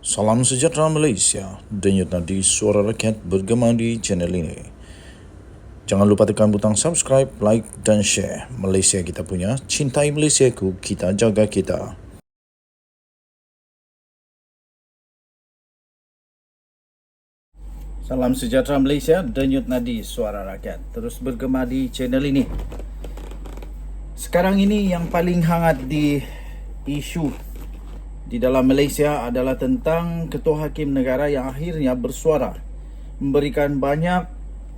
Salam sejahtera Malaysia, denyut nadi suara rakyat bergema di channel ini. Jangan lupa tekan butang subscribe, like dan share. Malaysia kita punya, cintai Malaysiaku, kita jaga kita. Salam sejahtera Malaysia, denyut nadi suara rakyat terus bergema di channel ini. Sekarang ini yang paling hangat di isu di dalam Malaysia adalah tentang Ketua Hakim Negara yang akhirnya bersuara memberikan banyak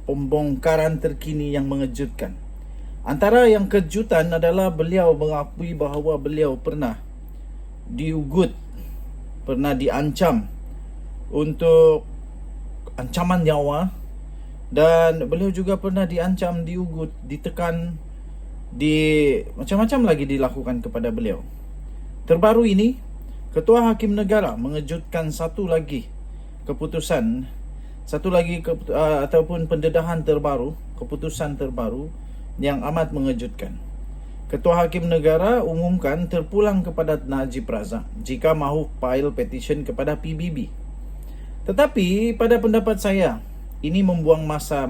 pembongkaran terkini yang mengejutkan. Antara yang kejutan adalah beliau mengakui bahawa beliau pernah diugut, pernah diancam untuk ancaman nyawa, dan beliau juga pernah diancam, diugut, ditekan, macam-macam lagi dilakukan kepada beliau. Terbaru ini, Ketua Hakim Negara mengejutkan satu lagi keputusan, ataupun pendedahan terbaru, keputusan terbaru yang amat mengejutkan. Ketua Hakim Negara umumkan terpulang kepada Najib Razak jika mahu file petition kepada PBB. Tetapi pada pendapat saya, ini membuang masa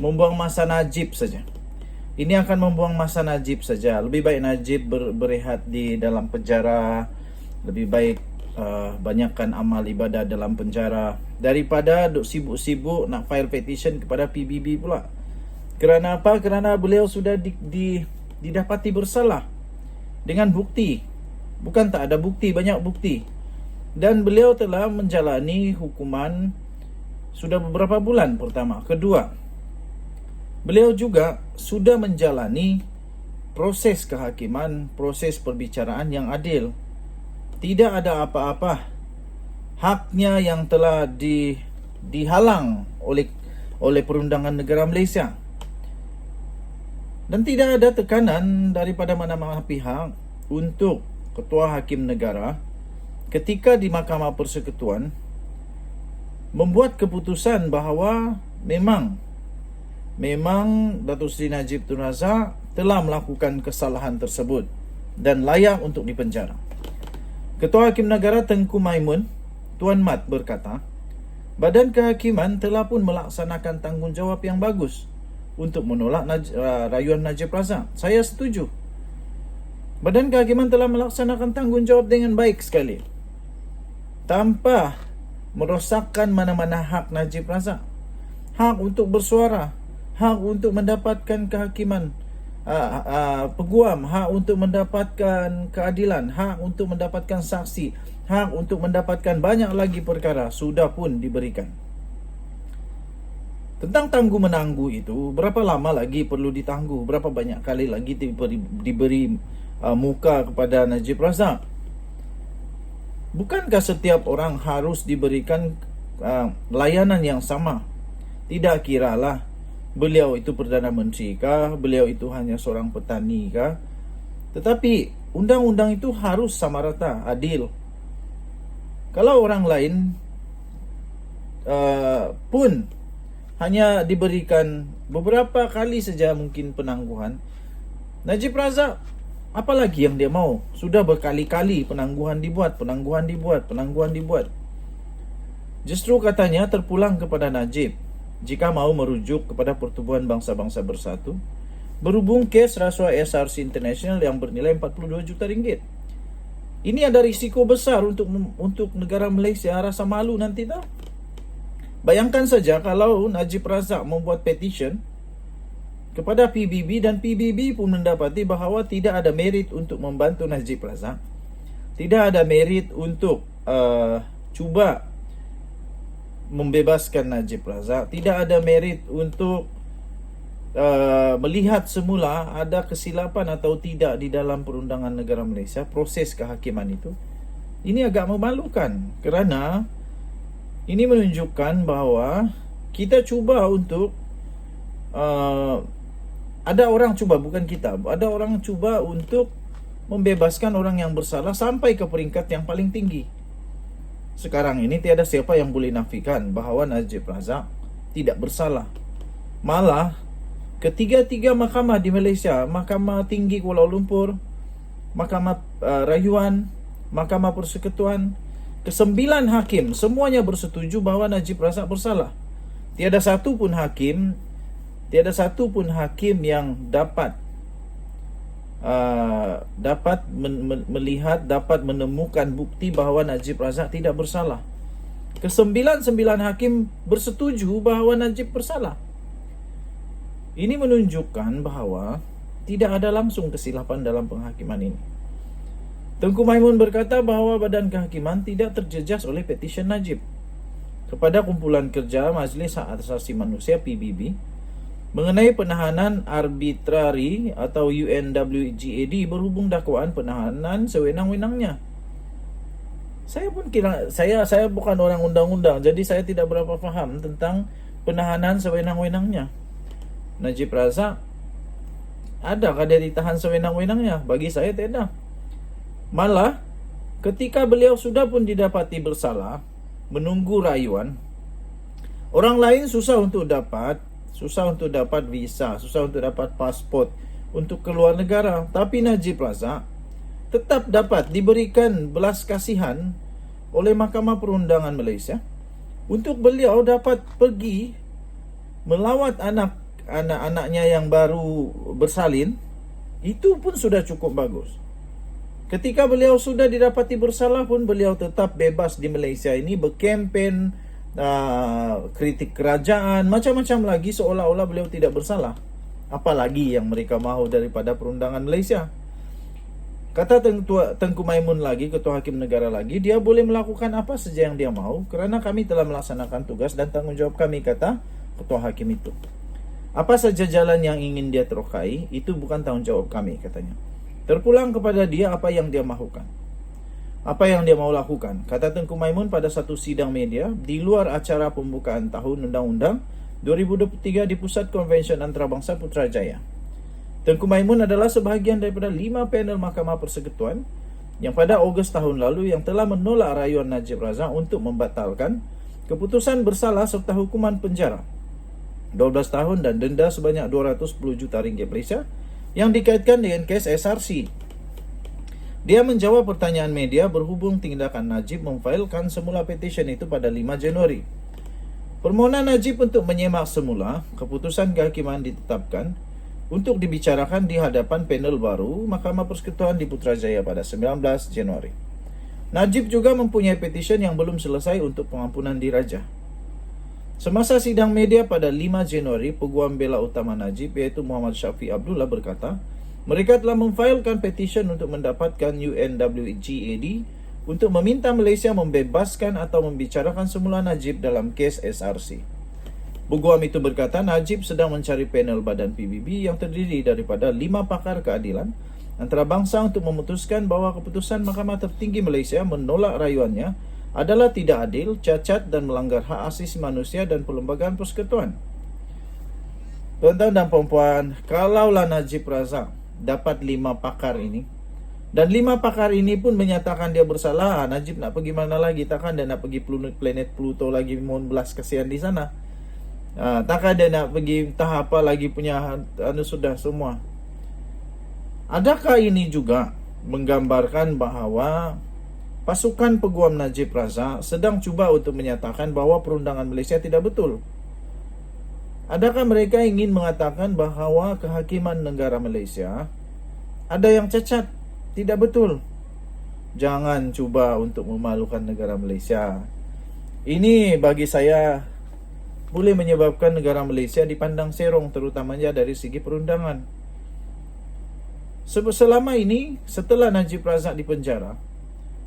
membuang masa Najib saja. Ini akan membuang masa Najib saja. Lebih baik Najib berehat di dalam penjara. Lebih baik banyakkan amal ibadah dalam penjara daripada duk sibuk-sibuk nak file petition kepada PBB pula. Kerana apa? Kerana beliau sudah didapati bersalah dengan bukti. Bukan tak ada bukti, banyak bukti. Dan beliau telah menjalani hukuman sudah beberapa bulan pertama. Kedua, beliau juga sudah menjalani proses kehakiman, proses perbicaraan yang adil. Tidak ada apa-apa haknya yang telah dihalang oleh Perundangan Negara Malaysia. Dan tidak ada tekanan daripada mana-mana pihak untuk Ketua Hakim Negara ketika di Mahkamah Persekutuan membuat keputusan bahawa memang Datuk Seri Najib Tun Razak telah melakukan kesalahan tersebut dan layak untuk dipenjara. Ketua Hakim Negara Tengku Maimun, Tuan Mat berkata, Badan Kehakiman telah pun melaksanakan tanggungjawab yang bagus untuk menolak rayuan Najib Razak. Saya setuju. Badan Kehakiman telah melaksanakan tanggungjawab dengan baik sekali, tanpa merosakkan mana-mana hak Najib Razak. Hak untuk bersuara, hak untuk mendapatkan kehakiman peguam, hak untuk mendapatkan keadilan, hak untuk mendapatkan saksi, hak untuk mendapatkan banyak lagi perkara sudah pun diberikan. Tentang tangguh menangguh itu, berapa lama lagi perlu ditangguh, berapa banyak kali lagi diberi muka kepada Najib Razak. Bukankah setiap orang harus diberikan layanan yang sama? Tidak kiralah beliau itu Perdana Menteri kah, beliau itu hanya seorang petani kah, tetapi undang-undang itu harus sama rata, adil. Kalau orang lain pun hanya diberikan beberapa kali saja mungkin penangguhan, Najib Razak apalagi yang dia mau? Sudah berkali-kali penangguhan dibuat. Justru katanya terpulang kepada Najib jika mau merujuk kepada Pertubuhan Bangsa-Bangsa Bersatu berhubung kes rasuah SRC International yang bernilai 42 juta ringgit. Ini ada risiko besar untuk negara Malaysia, rasa malu nanti tak? Bayangkan saja kalau Najib Razak membuat petition kepada PBB dan PBB pun mendapati bahawa tidak ada merit untuk membantu Najib Razak, tidak ada merit untuk cuba membebaskan Najib Razak, tidak ada merit untuk melihat semula ada kesilapan atau tidak di dalam Perundangan Negara Malaysia, proses kehakiman itu. Ini agak memalukan kerana ini menunjukkan bahawa kita cuba untuk ada orang cuba untuk membebaskan orang yang bersalah sampai ke peringkat yang paling tinggi. Sekarang ini tiada siapa yang boleh nafikan bahawa Najib Razak tidak bersalah. Malah ketiga-tiga mahkamah di Malaysia, Mahkamah Tinggi Kuala Lumpur, Mahkamah Rayuan, Mahkamah Persekutuan, Kesembilan hakim semuanya bersetuju bahwa Najib Razak bersalah. Tiada satu pun hakim yang dapat melihat, dapat menemukan bukti bahwa Najib Razak tidak bersalah. Kesembilan hakim bersetuju bahwa Najib bersalah. Ini menunjukkan bahwa tidak ada langsung kesilapan dalam penghakiman ini. Tengku Maimun berkata bahwa Badan Kehakiman tidak terjejas oleh petisi Najib kepada Kumpulan Kerja Majlis Hak Asasi Manusia PBB mengenai penahanan arbitrari atau UNWGAD berhubung dakwaan penahanan sewenang-wenangnya. Saya bukan orang undang-undang, jadi saya tidak berapa faham tentang penahanan sewenang-wenangnya. Najib Razak adakah dia ditahan sewenang-wenangnya? Bagi saya tidak. Malah ketika beliau sudah pun didapati bersalah, menunggu rayuan, orang lain susah untuk dapat visa, susah untuk dapat pasport untuk keluar negara. Tapi Najib Razak tetap dapat diberikan belas kasihan oleh Mahkamah Perundangan Malaysia untuk beliau dapat pergi melawat anak-anaknya yang baru bersalin. Itu pun sudah cukup bagus. Ketika beliau sudah didapati bersalah pun beliau tetap bebas di Malaysia ini berkempen, kritik kerajaan, macam-macam lagi seolah-olah beliau tidak bersalah. Apalagi yang mereka mahu daripada perundangan Malaysia. Kata Tengku Maimun lagi, Ketua Hakim Negara lagi, dia boleh melakukan apa saja yang dia mahu kerana kami telah melaksanakan tugas dan tanggungjawab kami, kata Ketua Hakim itu. Apa saja jalan yang ingin dia terokai, itu bukan tanggungjawab kami, katanya. Terpulang kepada dia apa yang dia mahukan, apa yang dia mau lakukan, kata Tengku Maimun pada satu sidang media di luar acara pembukaan tahun Undang-Undang 2023 di Pusat Konvensyen Antarabangsa Putrajaya. Tengku Maimun adalah sebahagian daripada 5 panel Mahkamah Persekutuan yang pada Ogos tahun lalu yang telah menolak rayuan Najib Razak untuk membatalkan keputusan bersalah serta hukuman penjara 12 tahun dan denda sebanyak 210 juta ringgit Malaysia yang dikaitkan dengan kes SRC. Dia menjawab pertanyaan media berhubung tindakan Najib memfailkan semula petisyen itu pada 5 Januari. Permohonan Najib untuk menyemak semula keputusan kehakiman ditetapkan untuk dibicarakan di hadapan panel baru Mahkamah Persekutuan di Putrajaya pada 19 Januari. Najib juga mempunyai petisyen yang belum selesai untuk pengampunan diraja. Semasa sidang media pada 5 Januari, Peguam Bela Utama Najib iaitu Muhammad Syafiq Abdullah berkata, mereka telah memfailkan petisyen untuk mendapatkan UNWGAD untuk meminta Malaysia membebaskan atau membicarakan semula Najib dalam kes SRC. Peguam itu berkata Najib sedang mencari panel badan PBB yang terdiri daripada 5 pakar keadilan antarabangsa untuk memutuskan bahawa keputusan Mahkamah Tertinggi Malaysia menolak rayuannya adalah tidak adil, cacat dan melanggar hak asasi manusia dan perlembagaan persekutuan. Tuan-tuan dan puan-puan, kalaulah Najib Razak dapat 5 pakar ini dan 5 pakar ini pun menyatakan dia bersalah, Najib nak pergi mana lagi? Takkan dia nak pergi planet Pluto lagi mohon belas kasihan di sana? Takkan dia nak pergi entah apa lagi punya sudah semua. Adakah ini juga menggambarkan bahawa pasukan Peguam Najib Razak sedang cuba untuk menyatakan bahawa perundangan Malaysia tidak betul? Adakah mereka ingin mengatakan bahawa kehakiman negara Malaysia ada yang cacat, tidak betul? Jangan cuba untuk memalukan negara Malaysia. Ini bagi saya boleh menyebabkan negara Malaysia dipandang serong terutamanya dari segi perundangan. Selama ini, setelah Najib Razak dipenjara,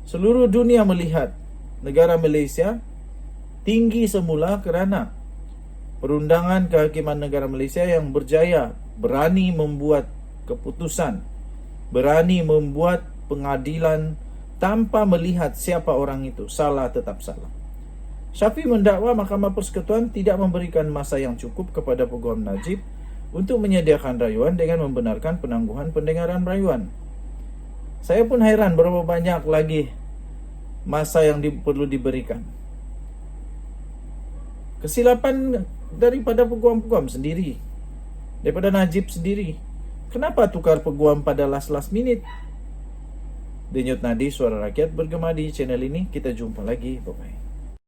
seluruh dunia melihat negara Malaysia tinggi semula kerana perundangan kehakiman negara Malaysia yang berjaya, berani membuat keputusan, berani membuat pengadilan tanpa melihat siapa orang itu, salah tetap salah. Syafiq mendakwa Mahkamah Persekutuan tidak memberikan masa yang cukup kepada Peguam Najib untuk menyediakan rayuan dengan membenarkan penangguhan pendengaran rayuan. Saya pun hairan berapa banyak lagi masa yang perlu diberikan. Kesilapan daripada peguam-peguam sendiri, daripada Najib sendiri. Kenapa tukar peguam pada last minute? Denyut Nadi Suara Rakyat bergema di channel ini. Kita jumpa lagi. Bye-bye.